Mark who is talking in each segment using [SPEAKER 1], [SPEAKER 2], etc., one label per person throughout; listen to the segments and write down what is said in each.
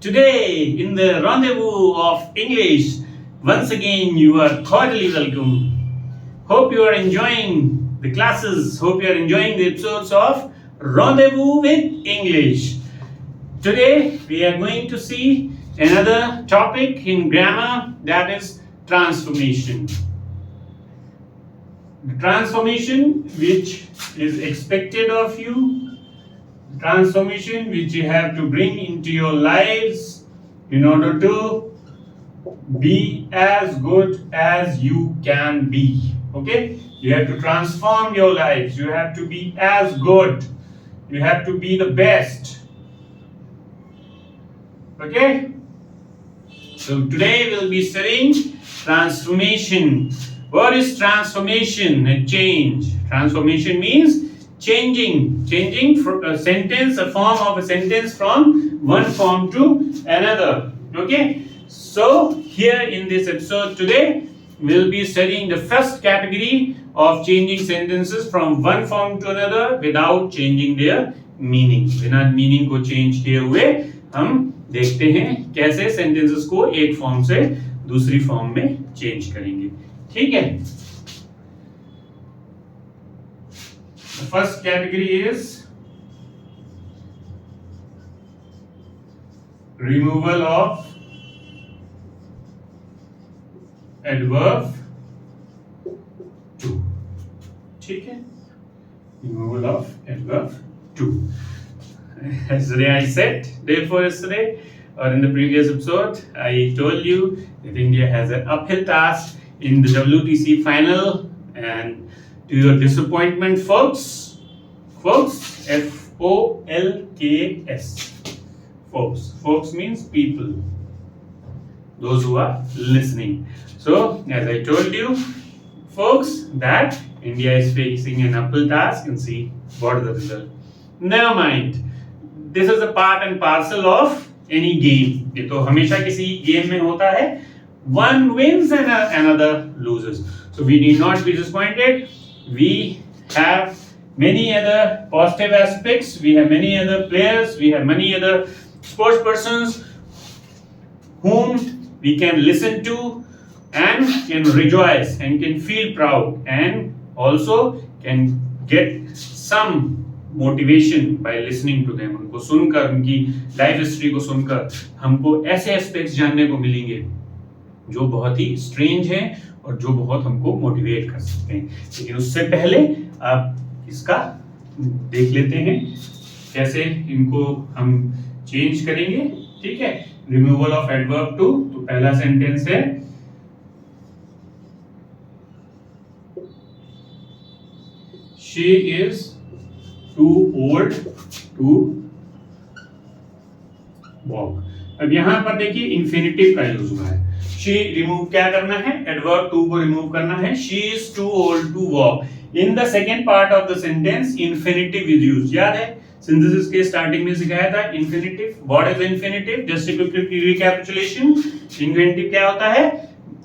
[SPEAKER 1] Today, in the rendezvous of English, once again you are cordially welcome. Hope you are enjoying the classes. Hope you are enjoying the episodes of Rendezvous with English. Today, we are going to see another topic in grammar, that is transformation. The transformation which is expected of you, transformation which you have to bring into your lives in order to be as good as you can be. Okay, you have to transform your lives, you have to be as good, you have to be the best. Okay, so today we'll be studying transformation. What is transformation? A change. Transformation means changing from a sentence, a form of a sentence from one form to another. Okay, so here in this episode today we'll be studying the first category of changing sentences from one form to another without changing their meaning. बिना meaning को change किए हुए हम देखते हैं कैसे sentences को एक फॉर्म से दूसरी फॉर्म में चेंज करेंगे. ठीक है. The first category is removal of adverb to. ठीक है. Removal of adverb to. Yesterday I said, day before yesterday, or in the previous episode, I told you that India has an uphill task in the WTC final, and to your disappointment, folks, F-O-L-K-S, folks means people, those who are listening. So, as I told you, folks, that India is facing an uphill task, and see what is the result. Never mind. This is a part and parcel of any game. ये तो हमेशा किसी game में होता है. One wins and another loses. So we need not be disappointed. We have many other positive aspects. We have many other players. We have many other sports persons whom we can listen to and can rejoice and can feel proud and also can get some motivation by listening to them. उनको सुनकर, उनकी life history को सुनकर हमको ऐसे aspects जानने को मिलेंगे जो बहुत ही स्ट्रेंज हैं और जो बहुत हमको मोटिवेट कर सकते हैं. लेकिन उससे पहले आप इसका देख लेते हैं कैसे इनको हम चेंज करेंगे. ठीक है. Removal of adverb too. तो पहला सेंटेंस है she is too old to walk. अब यहां पर देखिए इंफिनिटिव का यूज हुआ है. she रिमूव क्या करना है? एडवर्ब टू को रिमूव करना है. she is too old to walk. in the second part of the sentence infinitive is used. याद है सिंथेसिस के स्टार्टिंग में सिखाया था infinitive. What is infinitive? Just a quick recapitulation. Infinitive क्या होता है?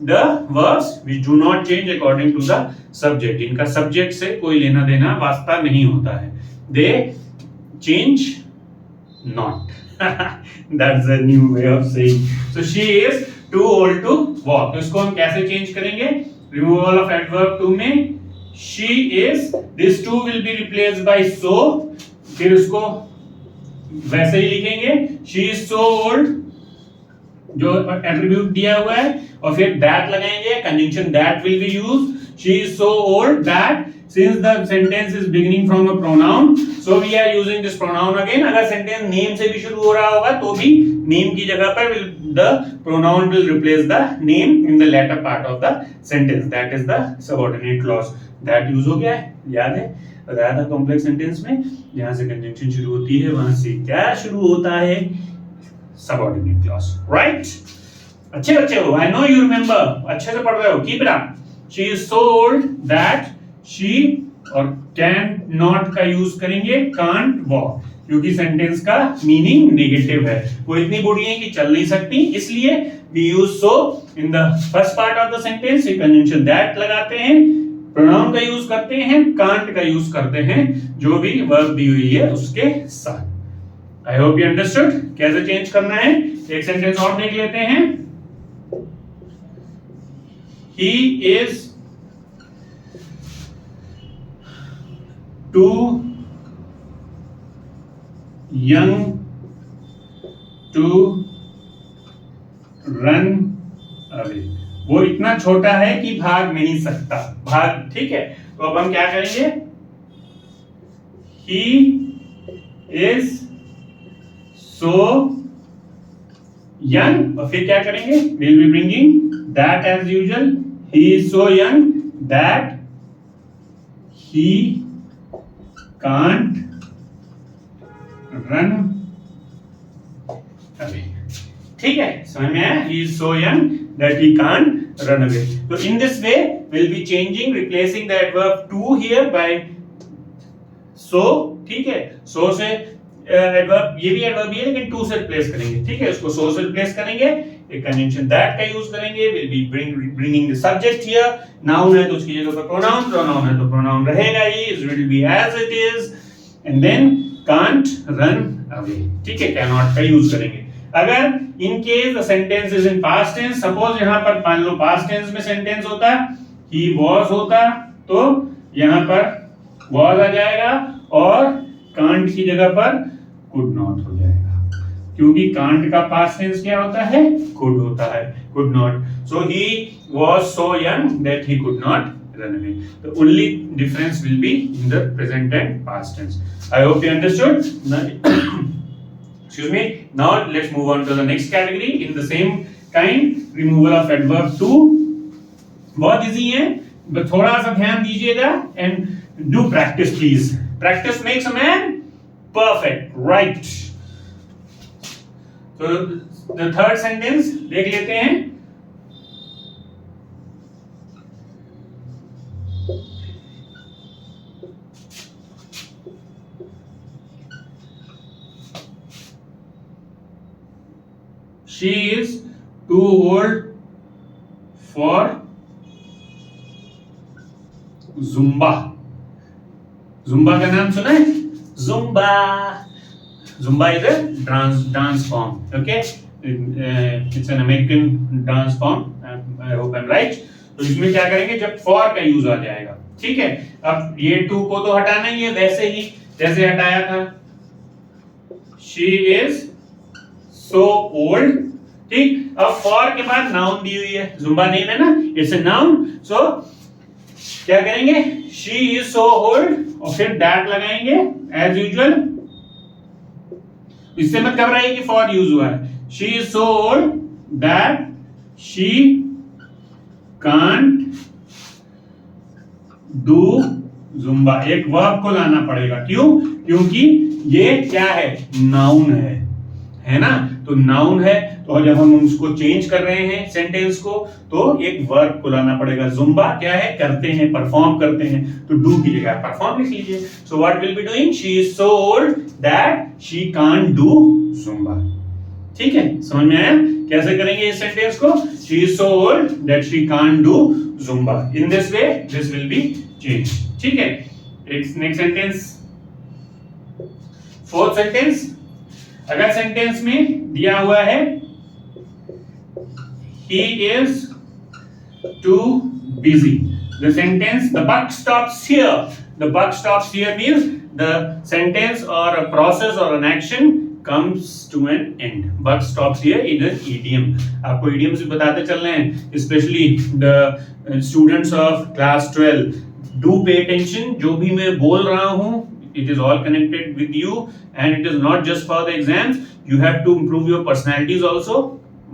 [SPEAKER 1] the verbs which do not change according to the subject. इनका सब्जेक्ट से कोई लेना देना वास्ता नहीं होता है. They change not. That's a new way of saying. So she is too old to walk. इसको हम कैसे चेंज करेंगे? Removal of adverb to में she is, this to will be replaced by so. फिर उसको वैसे ही लिखेंगे she is so old जो एट्रीब्यूट दिया हुआ है, और फिर that लगाएंगे. conjunction that will be used. she is so old that, since the sentence is beginning from a pronoun, so we are using this pronoun again. अगर sentence name से भी शुरू हो रहा होगा तो भी name की जगह पर the pronoun will replace the name in the latter part of the sentence. That is the subordinate clause. that use हो गया है. याद है बताया था complex sentence में जहाँ से conjunction शुरू होती है वहाँ से क्या शुरू होता है? subordinate clause. Right? अच्छे बच्चे हो. I know you remember. अच्छे से पढ़ रहे हो. Keep it up. She is so old that she, और can not का यूज करेंगे can't walk, क्योंकि सेंटेंस का मीनिंग नेगेटिव है. वो इतनी बूढ़ी है कि चल नहीं सकती, इसलिए we use so in the first part of the sentence. ये conjunction that लगाते हैं, pronoun का यूज करते हैं, can't का यूज करते हैं, जो भी वर्ब दी हुई है उसके साथ. आई होप यू अंडरस्टूड कैसे चेंज करना है। एक सेंटेंस और देख लेते हैं। He is too young to run away. वो इतना छोटा है कि भाग नहीं सकता, भाग, ठीक है। तो अब हम क्या करेंगे, ही इज सो यंग, और फिर क्या करेंगे, will be bringing that as usual. He is so young that he can't run away. ठीक है, समझ में आया? He is so young that he can't run away. So in this way, we'll be changing, replacing the adverb to here by so. ठीक है, so से adverb, ये भी adverb ही है लेकिन to से replace करेंगे। ठीक है, उसको so से replace करेंगे, एक conjunction that का use करेंगे। We'll be bringing the subject here. Noun है तो उसकी जगह पर pronoun, pronoun है तो pronoun रहेगा ही, it will be as it is, and then can't run away। ठीक है, cannot का use करेंगे। अगर in case the sentence is in past tense, suppose यहाँ पर मान लो past tense में sentence होता, he was होता, तो यहाँ पर was आ जाएगा और can't की जगह पर could not हो जाएगा, क्योंकि can't का past tense क्या होता है, could होता है, could not। So he was so young that he could not run away. The only difference will be in the present and past tense. I hope you understood. Excuse me. Now let's move on to the next category in the same kind, removal of adverb to। बहुत easy है, बस थोड़ा सा ध्यान दीजिएगा and do practice please. Practice makes a man perfect, right? So the third sentence देख लेते हैं। She is too old for Zumba। Zumba का नाम सुना है? Zumba। Zumba is a dance form. Okay, it's an American dance form. I hope I'm right. तो इसमें क्या करेंगे, जब for का यूज आ जाएगा, ठीक है। अब ये to को तो हटाना ही है, वैसे ही जैसे हटाया था। She is so old, ठीक। अब फॉर के बाद नाउन दी हुई है, जुम्बा नेम है ना, इट्स अ नाउन। सो क्या करेंगे, शी इज सो ओल्ड और फिर दैट लगाएंगे एज यूजुअल। इससे मत घबराइए कि फॉर यूज हुआ है। She is so old that she can't do Zumba. एक वर्ब को लाना पड़ेगा, क्यों? क्योंकि ये क्या है, नाउन है ना। तो नाउन है, तो जब हम उसको चेंज कर रहे हैं सेंटेंस को, तो एक वर्ब को लाना पड़ेगा। जुम्बा क्या है, करते हैं, परफॉर्म करते हैं, तो डू की जगह परफॉर्म लिख लीजिए। So what will be doing, she is so old that she can't do Zumba. ठीक है, समझ में आया कैसे करेंगे इस सेंटेंस को? She is so old that she can't do Zumba. In this way this will be change. ठीक है, नेक्स्ट सेंटेंस, फोर्थ सेंटेंस। अगर सेंटेंस में दिया हुआ है he is too busy, the sentence, the buck stops here. The buck stops here means the sentence or a process or an action comes to an end. Buck stops here is an idiom. आपको idioms भी बताते चल रहे हैं, especially the students of class 12. Do pay attention, जो भी मैं बोल रहा हूँ, it is all connected with you and it is not just for the exams. You have to improve your personalities also,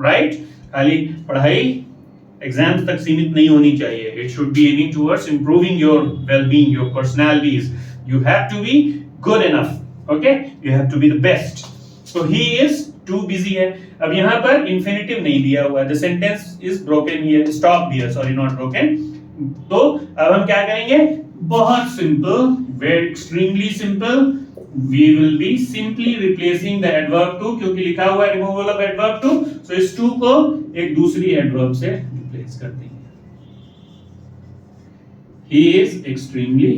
[SPEAKER 1] right? खाली पढ़ाई एग्जाम्स तक सीमित नहीं होनी चाहिए। It should be aiming towards improving your wellbeing, your personalities. You have to be good enough, okay, you have to be the best. So he is too busy है। अब यहाँ पर इंफिनिटिव नहीं दिया हुआ है, the sentence is broken here, stop here, sorry not broken. तो अब हम क्या करेंगे, बहुत simple, very extremely simple, we will be simply replacing the adverb to, क्योंकि लिखा हुआ है removal of adverb to, so इस to को एक दूसरी adverb से replace कर देंगे। He is extremely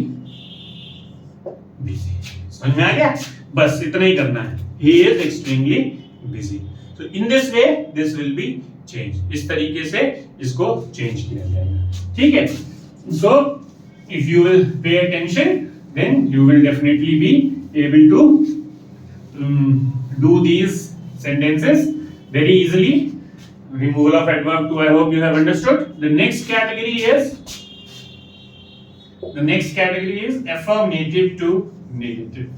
[SPEAKER 1] busy। समझ में आ गया? बस इतना ही करना है। he is extremely busy. So in this way this will be changed. इस तरीके से इसको चेंज किया जाएगा, ठीक है. So if you will pay attention then you will definitely be able to do these sentences very easily. Removal of adverb to, I hope you have understood. The next category is affirmative to negative.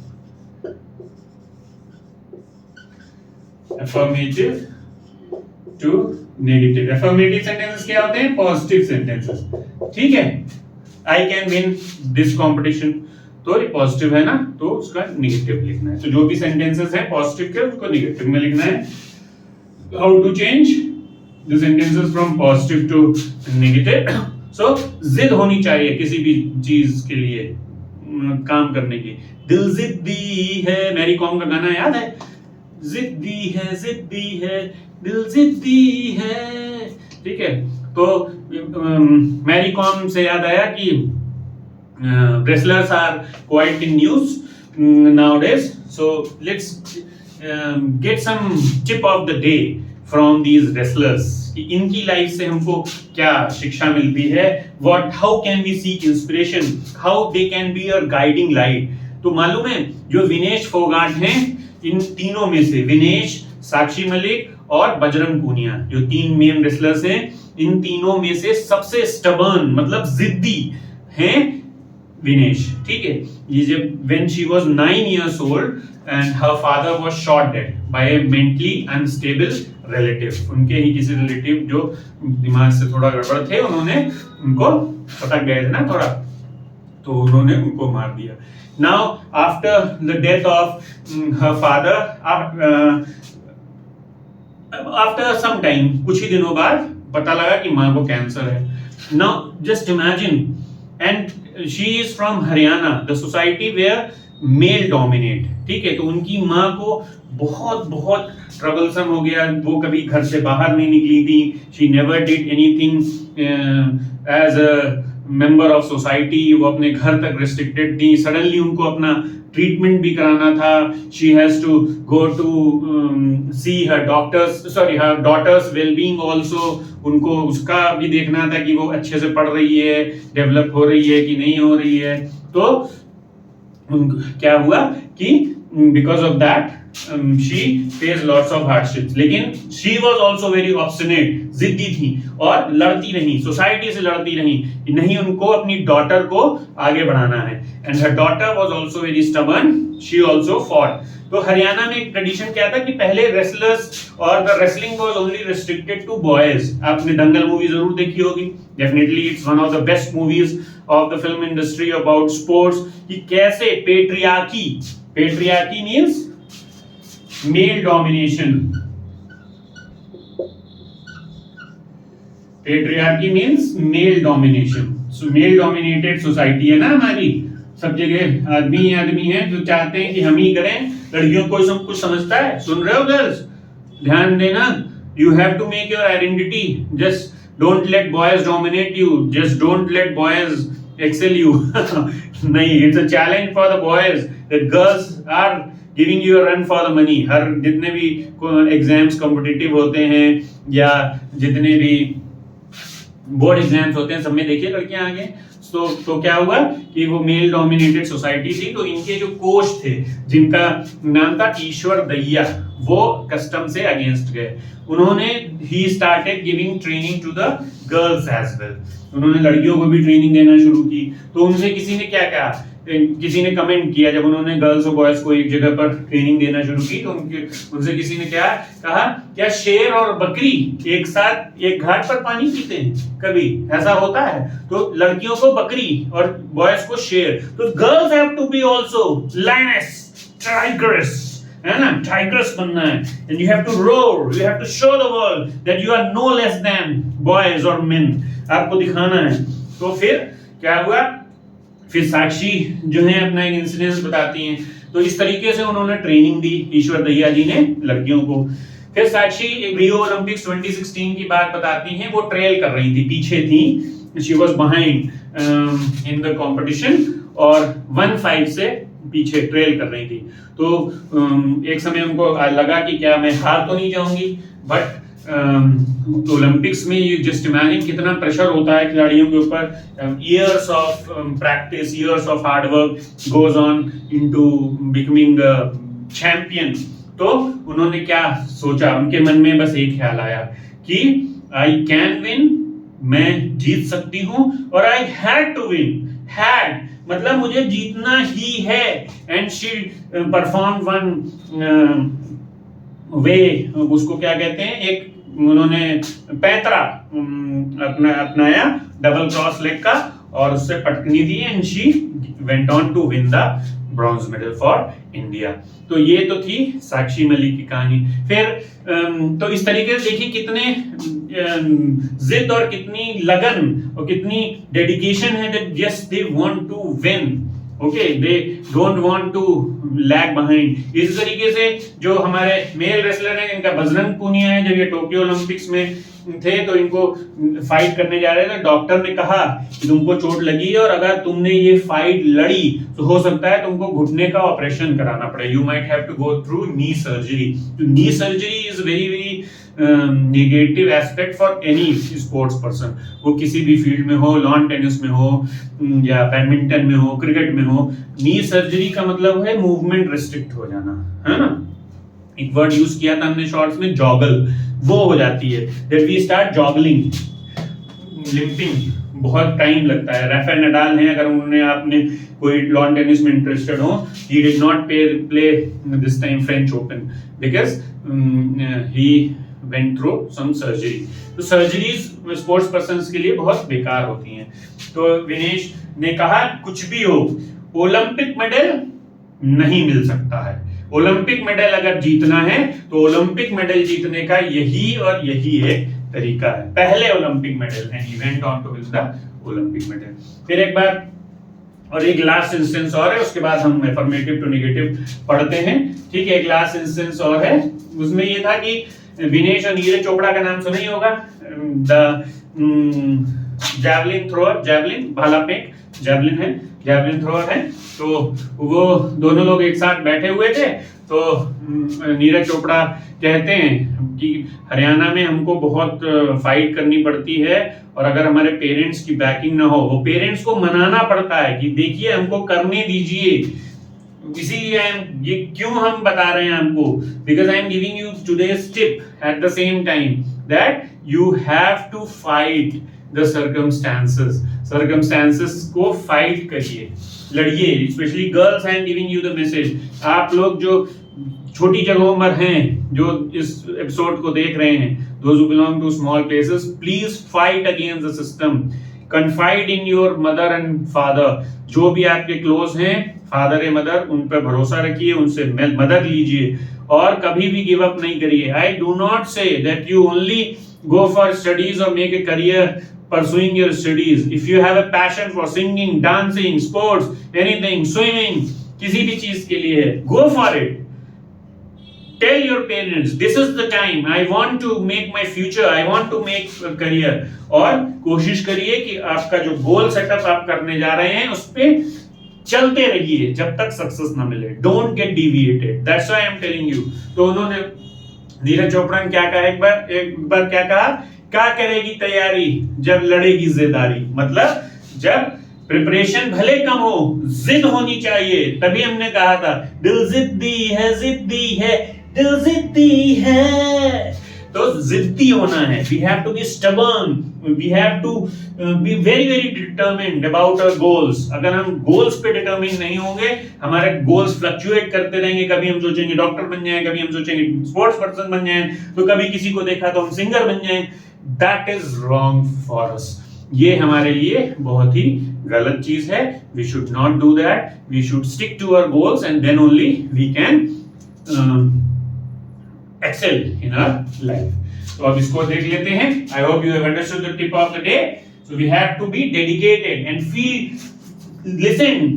[SPEAKER 1] Affirmative to negative. Affirmative sentences क्या होते हैं? Positive sentences. ठीक है. I can win this competition. तो ये positive है ना, तो उसका नेगेटिव लिखना है. तो जो भी सेंटेंसेस हैं पॉजिटिव के उसको नेगेटिव में लिखना है. How to change the sentences from positive to negative? So जिद होनी चाहिए किसी भी चीज के लिए काम करने की. दिल जिद्दी है, मैरी कॉम का गाना याद है? जिद्दी है दिल जिद्दी है, ठीक है. तो मैरी कॉम से याद आया कि wrestlers are quite in news nowadays. So let's get some tip of the day from these wrestlers. इनकी लाइफ से हमको क्या शिक्षा मिलती है? How can we seek inspiration? How they can be a guiding light? तो मालूम है जो विनेश फोगाट हैं, इन तीनों में से विनेश, साक्षी मलिक और बजरंग पूनिया, जो तीन मेन रेसलर्स हैं, इन तीनों में से सबसे स्टबर्न मतलब जिद्दी हैं विनेश, ठीक है. ये जब when she was 9 years old and her father was shot dead by a mentally unstable relative. उनके ही किसी रिलेटिव जो दिमाग से थोड़ा गड़बड़ थे, उन्होंने उनको पटक गए थे ना थोड़ा, तो उन्होंने उनको मार दिया. Now after the death of her father, after some time, कुछ ही दिनों बाद पता लगा कि माँ को कैंसर है. Now just imagine, and she is from Haryana, the society where male dominate, ठीक है. तो उनकी माँ को बहुत ट्रबलसम हो गया. वो कभी घर से बाहर नहीं निकली थी. She never did anything as a member of society. वो अपने घर तक restricted थी. Suddenly उनको अपना ट्रीटमेंट भी कराना था. She has to go to see her daughter's well-being also. उनको उसका भी देखना था कि वो अच्छे से पढ़ रही है, डेवलप हो रही है कि नहीं हो रही है. तो क्या हुआ कि because of that she faced lots of hardships. लेकिन she was also very obstinate, जिद्दी थी और लड़ती रही, सोसाइटी से लड़ती रही, नहीं उनको अपनी डॉटर को आगे बढ़ाना है. And her daughter was also very stubborn. She also fought. तो हरियाणा में एक ट्रेडिशन क्या था कि पहले रेसलर्स और the wrestling was only restricted to boys. आपने दंगल मूवी जरूर देखी होगी. Definitely it's one of the best movies of the film industry about sports. कि कैसे patriarchy means male domination. Patriarchy means male domination. So male dominated society है ना हमारी. सब जगह आदमी है जो चाहते हैं कि हम ही करें. लड़कियों को सब कुछ समझता है. सुन रहे हो गर्ल्स, ध्यान देना. You have to make your identity. Just don't let boys dominate you. Just don't let boys excel you. नहीं, it's a challenge for the boys that girls are giving you a run for the money. हर जितने भी exams competitive होते हैं या जितने भी board exams होते हैं, सब में देखिए लड़कियां आगे. तो क्या हुआ कि वो मेल डोमिनेटेड सोसाइटी थी. तो इनके जो कोच थे जिनका नाम था ईश्वर दैया, वो कस्टम से अगेंस्ट गए. उन्होंने he started giving training to the girls as well. उन्होंने लड़कियों को भी ट्रेनिंग देना शुरू की. तो उनसे किसी ने क्या कहा, किसी ने कमेंट किया जब उन्होंने गर्ल्स और बॉयज को एक जगह पर ट्रेनिंग देना शुरू की. तो उनसे किसी ने क्या कहा, क्या शेर और बकरी एक साथ एक घाट पर पानी पीते हैं? कभी ऐसा होता है? तो लड़कियों को बकरी और बॉयज को शेर. तो girls have to be also lioness, tigress, है ना, टाइग्रेस बनना है. And you have to roar, you have to show the world that you are no less than boys और मेन. आपको दिखाना है. तो फिर क्या हुआ, फिर साक्षी जो है अपना एक इंसिडेंस बताती हैं. तो इस तरीके से उन्होंने ट्रेनिंग दी ईश्वर दैया जी ने लड़कियों को. फिर साक्षी रियो ओलंपिक्स 2016 की बात बताती हैं. वो ट्रेल कर रही थी, पीछे थी. She was behind in the competition और 1-5 से पीछे ट्रेल कर रही थी। तो एक समय उनको लगा कि क्या मैं हार तो नहीं जाऊंगी, बट ओलंपिक्स में ये जस्ट इमेजिन कितना प्रेशर होता है खिलाड़ियों के ऊपर, years of practice, years of hard work goes on into becoming champion. तो उन्होंने क्या सोचा, उनके मन में बस एक ख्याल आया कि आई कैन विन, मैं जीत सकती हूं, और I had to win, had मतलब मुझे जीतना ही है। And she perform one way, उसको क्या कहते हैं, एक उन्होंने पैतरा अपनाया डबल क्रॉस लेग का, और उससे पटकनी दी, and she went on to win the bronze medal for India. तो ये तो थी साक्षी मलिक की कहानी। फिर तो इस तरीके से देखिए कितने जिद और कितनी लगन और कितनी डेडिकेशन है, that yes they want to win, okay, they don't want to lag behind. इस तरीके से जो हमारे मेल रेसलर हैं, इनका बजरंग पूनिया है, जब ये टोक्यो ओलंपिक्स में थे तो इनको फाइट करने जा रहे थे, डॉक्टर ने कहा कि तुमको चोट लगी है और अगर तुमने ये फाइट लड़ी तो हो सकता है तुमको घुटने का ऑपरेशन कराना पड़े, you might have to go through knee surgery. Knee surgery is very very negative aspect for any sports person, वो किसी भी फील्ड में हो, लॉन टेनिस में हो या बैडमिंटन में हो, क्रिकेट में हो। नी सर्जरी का मतलब है मूवमेंट रिस्ट्रिक्ट हो जाना, है ना। एक वर्ड यूज किया था हमने शॉर्ट्स में, जॉगल, वो हो जाती है, that we start jogging, limping, बहुत टाइम लगता है। राफेल नडाल हैं, अगर उन्होंने आपने कोई लॉन टेनिस में इंटरेस्टेड हो, he did not play this time French Open because he went through some surgery. तो सर्जरीज स्पोर्ट्स पर्सन्स के लिए बहुत बेकार होती हैं। तो विनेश ने कहा कुछ भी हो, ओलंपिक मेडल नहीं मिल सकता है। ओलंपिक मेडल अगर जीतना है तो ओलंपिक मेडल जीतने का यही और यही एक तरीका है, पहले Olympic medal, and he went on to win the Olympic medal. फिर एक बार और एक लास्ट इंस्टेंस और है, उसके बाद हम अफर्मेटिव टू नेगेटिव पढ़ते हैं, ठीक है। एक लास्ट इंस्टेंस और है, उसमें ये था कि विनेश और नीरज चोपड़ा का नाम सुना ही होगा, द जैवलिन थ्रोअर, जैवलिन भाला फेंक, जैवलिन है, जैवलिन थ्रोअर है। तो वो दोनों लोग एक साथ बैठे हुए थे, तो नीरज चोपड़ा कहते हैं कि हरियाणा में हमको बहुत फाइट करनी पड़ती है, और अगर हमारे पेरेंट्स की बैकिंग ना हो, वो पेरेंट्स को मनाना पड़ता है कि देखिए हमको करने दीजिए। इसीलिए ये क्यों हम बता रहे हैं हमको, because I am giving you today's tip at the same time that you have to fight the circumstances को फाइट करिए, लड़िए, specially girls. I am giving you the message, आप लोग जो छोटी जगहों पर हैं, जो इस एपिसोड को देख रहे हैं, those who belong to small places, please fight against the system, confide in your mother and father, जो भी आपके क्लोज हैं, फादर या मदर, उन पर भरोसा रखिए, उनसे मदद लीजिए और कभी भी गिव अप नहीं करिए। I do not say that you only go for studies or make a career pursuing your studies. If you have a passion for singing, dancing, sports, anything, swimming, किसी भी चीज के लिए, go for it. Tell your parents, this is the time, I want to make my future, I want to make a career. और कोशिश करिए कि आपका जो गोल सेटअप आप करने जा रहे हैं उस पे चलते रहिए जब तक सक्सेस ना मिले। Don't get deviated. That's why I am telling you. तो उन्होंने, नीरज चोपड़ा ने क्या कहा, एक बार क्या कहा, क्या करेगी तैयारी जब लड़ेगी जिद्दारी, मतलब जब प्रिपरेशन भले कम हो, जिद होनी चाहिए। तभी हमने कहा था दिल जिद्दी है, जिद्दी है, दिल जिद्दी है, तो जिद्दी होना है। We have to be stubborn, we have to be very very determined about our goals. अगर हम goals पे determined नहीं होंगे, हमारे goals fluctuate करते रहेंगे, कभी हम सोचेंगे डॉक्टर बन जाएं, कभी हम सोचेंगे स्पोर्ट्स पर्सन बन जाएं, तो कभी किसी को देखा तो हम सिंगर बन जाएं। That is wrong for us. ये हमारे लिए बहुत ही गलत चीज है। We should not do that. We should stick to our goals and then only we can excel in our life. तो अब इसको देख लेते हैं। I hope you have understood the tip of the day. So we have to be dedicated and listen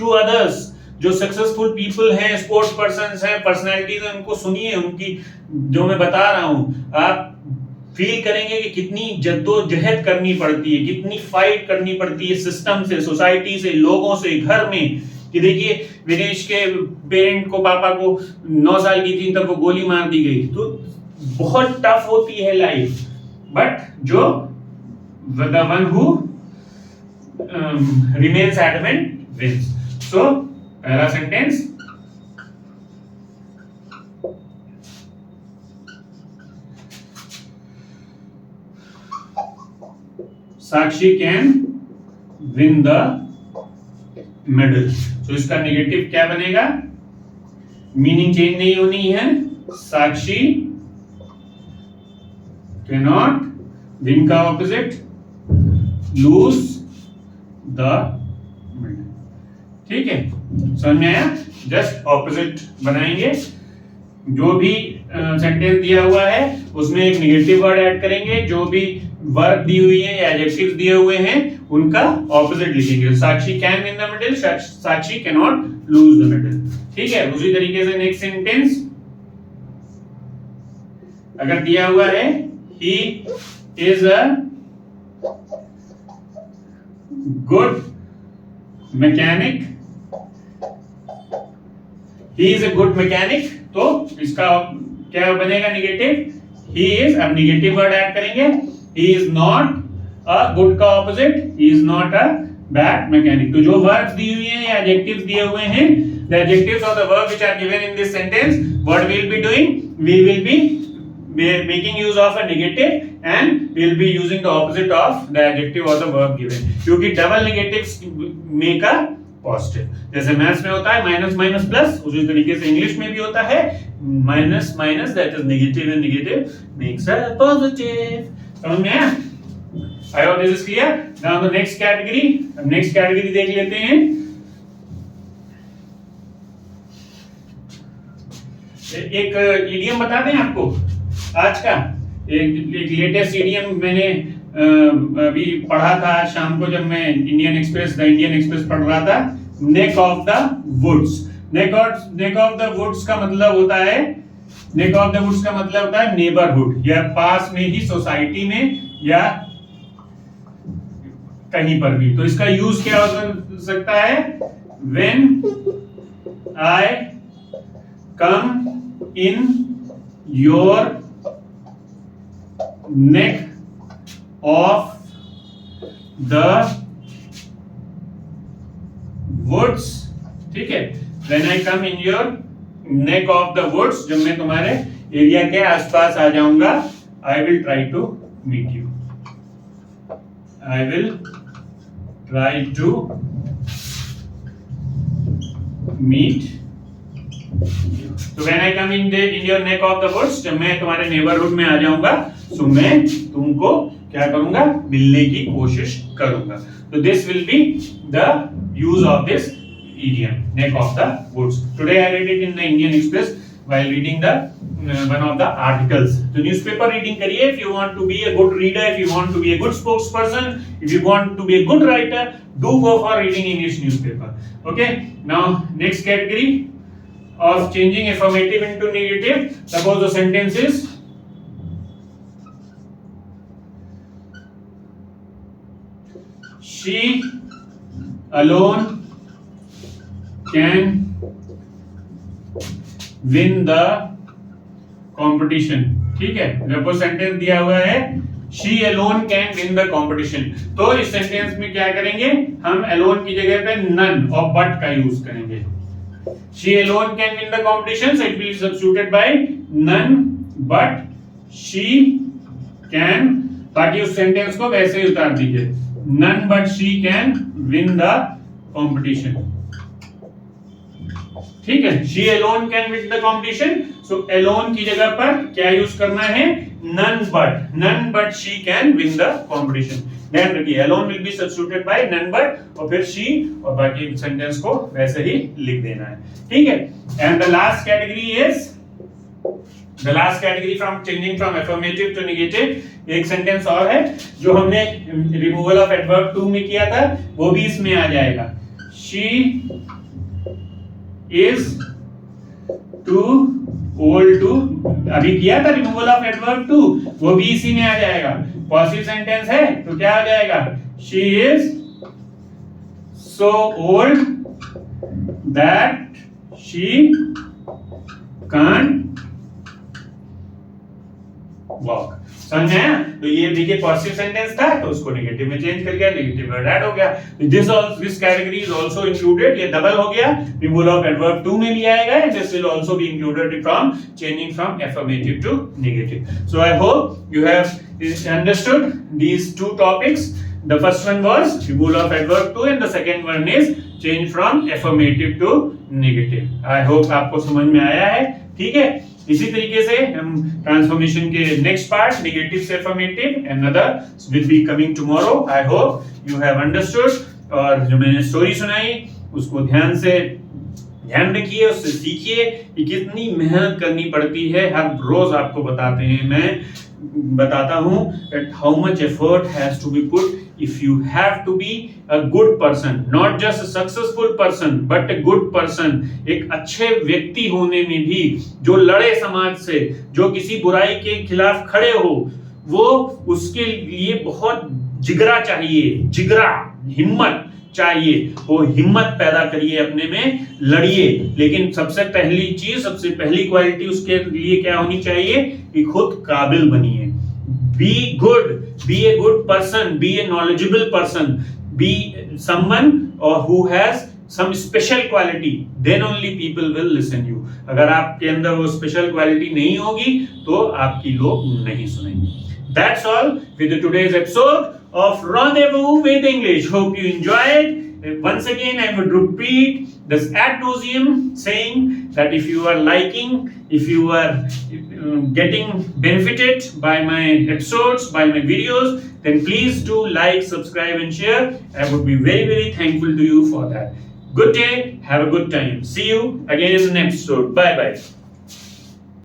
[SPEAKER 1] to others. जो successful people हैं, sports persons हैं, personalities हैं, उनको सुनिए, उनकी जो मैं बता रहा हूँ, आप फील करेंगे कि कितनी जद्दोजहद करनी पड़ती है, कितनी फाइट करनी पड़ती है सिस्टम से, सोसाइटी से, लोगों से, घर में, कि देखिए विनेश के पेरेंट को, पापा को 9 साल की थी तब वो गोली मार दी गई। तो बहुत टफ होती है लाइफ, बट जो the one who remains adamant wins. So पहला sentence, Sakshi can win the medal. तो इसका नेगेटिव क्या बनेगा, मीनिंग चेंज नहीं होनी है, साक्षी कैनॉट, विन का ऑपोजिट लूज द मेडल। ठीक है, समझ में आया? जस्ट ऑपोजिट बनाएंगे, जो भी सेंटेंस दिया हुआ है उसमें एक नेगेटिव वर्ड ऐड करेंगे, जो भी वर्ब दी हुई है या एडजेक्टिव्स दिए हुए हैं उनका ऑपोजिट लिखेंगे। Sakshi can win the medal, Sakshi can not lose the medal. ठीक है, उसी तरीके से नेक्स्ट सेंटेंस अगर दिया हुआ है, he is a good mechanic, he is a good mechanic, तो इसका क्या बनेगा नेगेटिव, ही इज, अब नेगेटिव वर्ड ऐड करेंगे, he is not a good का opposite, he is not a bad mechanic। तो जो verbs दी हुई हैं या adjectives दिए हुए हैं, the adjectives or the verb which are given in this sentence, what we will be doing, we will be making use of a negative and we will be using the opposite of the adjective or the verb given, क्योंकि double negatives make a positive। जैसे maths में होता है minus minus plus, उसी तरीके से English में भी होता है minus minus, that is negative and negative makes a positive. समझ में आया? I hope this is clear. Now the next category, next category देख लेते हैं। एक इडियम बता दें आपको आज का, एक लेटेस्ट इडियम मैंने अभी पढ़ा था आज शाम को जब मैं द इंडियन एक्सप्रेस पढ़ रहा था। Neck of the woods. Neck of the woods का मतलब होता है, नेक ऑफ द वुड्स का मतलब होता है नेबरहुड, या पास में ही सोसाइटी में या कहीं पर भी। तो इसका यूज क्या हो सकता है, when I come in your neck of the woods. ठीक है, when I come in your neck of the woods, जब मैं तुम्हारे एरिया के आसपास आ जाऊंगा, I will try to meet you, I will try to meet. तो when I come in your neck of the woods, जब मैं तुम्हारे नेबरहुड में आ जाऊंगा, तो मैं तुमको क्या करूंगा, मिलने की कोशिश करूंगा। तो this will be the use of this idiom, neck of the woods. Today I read it in the Indian Express while reading the one of the articles. So newspaper reading करिए if you want to be a good reader, if you want to be a good spokesperson, if you want to be a good writer, do go for reading English newspaper. Okay, now next category of changing affirmative into negative. Suppose the sentence is she alone can win the competition। ठीक है, जब वो sentence दिया हुआ है she alone can win the competition, तो इस sentence में क्या करेंगे, हम alone की जगह पे none और but का यूज करेंगे। she alone can win the competition, so it will be substituted by none but she can। बाकी उस सेंटेंस को वैसे ही उतार दीजिए, none but she can win the competition। ठीक है, she alone can win the competition, so alone की जगह पर क्या यूज करना है, none but she can win the competition। ध्यान रखिए, alone will be substituted by none but और फिर she और बाकी सेंटेंस को वैसे ही लिख देना है। ठीक है, and the last category from changing from affirmative to negative, एक सेंटेंस और है जो हमने रिमूवल ऑफ एडवर्ब टू में किया था, वो भी इसमें आ जाएगा। she is too old to, अभी किया था रिमूवल ऑफ एडवर्ब टू, वो भी इसी में आ जाएगा। पॉजिटिव सेंटेंस है तो क्या आ जाएगा, she is so old that she can't walk। समझ में आया? तो ये देखिए पॉजिटिव सेंटेंस था तो उसको नेगेटिव में चेंज कर गया, नेगेटिव वर्ड ऐड हो गया। This category is also included, ये डबल हो गया, रिमूवल ऑफ एडवर्ब टू में लिया आएगा and this will also be included from changing from affirmative to negative. So I hope you have understood these two topics. The first one was removal of adverb to and the second one is change from affirmative to negative. I hope आपको समझ में आया है, ठीक है। इसी तरीके से हम ट्रांसफॉर्मेशन के नेक्स्ट पार्ट नेगेटिव से affirmative and other will be coming tomorrow. I hope you have understood और जो मैंने स्टोरी सुनाई उसको ध्यान रखिए, उससे सीखिए कि कितनी मेहनत करनी पड़ती है। हर रोज आपको बताते हैं, मैं बताता हूं that how much effort has to be put if you have to be a good person, not just a successful person but a good person। एक अच्छे व्यक्ति होने में भी, जो लड़े समाज से, जो किसी बुराई के खिलाफ खड़े हो, वो उसके लिए बहुत जिगरा चाहिए, जिगरा, हिम्मत चाहिए। वो हिम्मत पैदा करिए अपने में, लड़िए। लेकिन सबसे पहली चीज, सबसे पहली क्वालिटी उसके लिए क्या होनी चाहिए कि खुद काबिल बनिए। Be good, be a good person, be a knowledgeable person, be someone और who has some special quality, then only people will listen you। अगर आपके अंदर वो स्पेशल क्वालिटी नहीं होगी तो आपकी लोग नहीं सुनेंगे। That's all with today's episode of Rendezvous with English. Hope you enjoyed. Once again, I would repeat this ad nauseum saying that if you are liking, if you are getting benefited by my episodes, by my videos, then please do like, subscribe and share. I would be very, very thankful to you for that. Good day, have a good time. See you again in the next episode. Bye bye.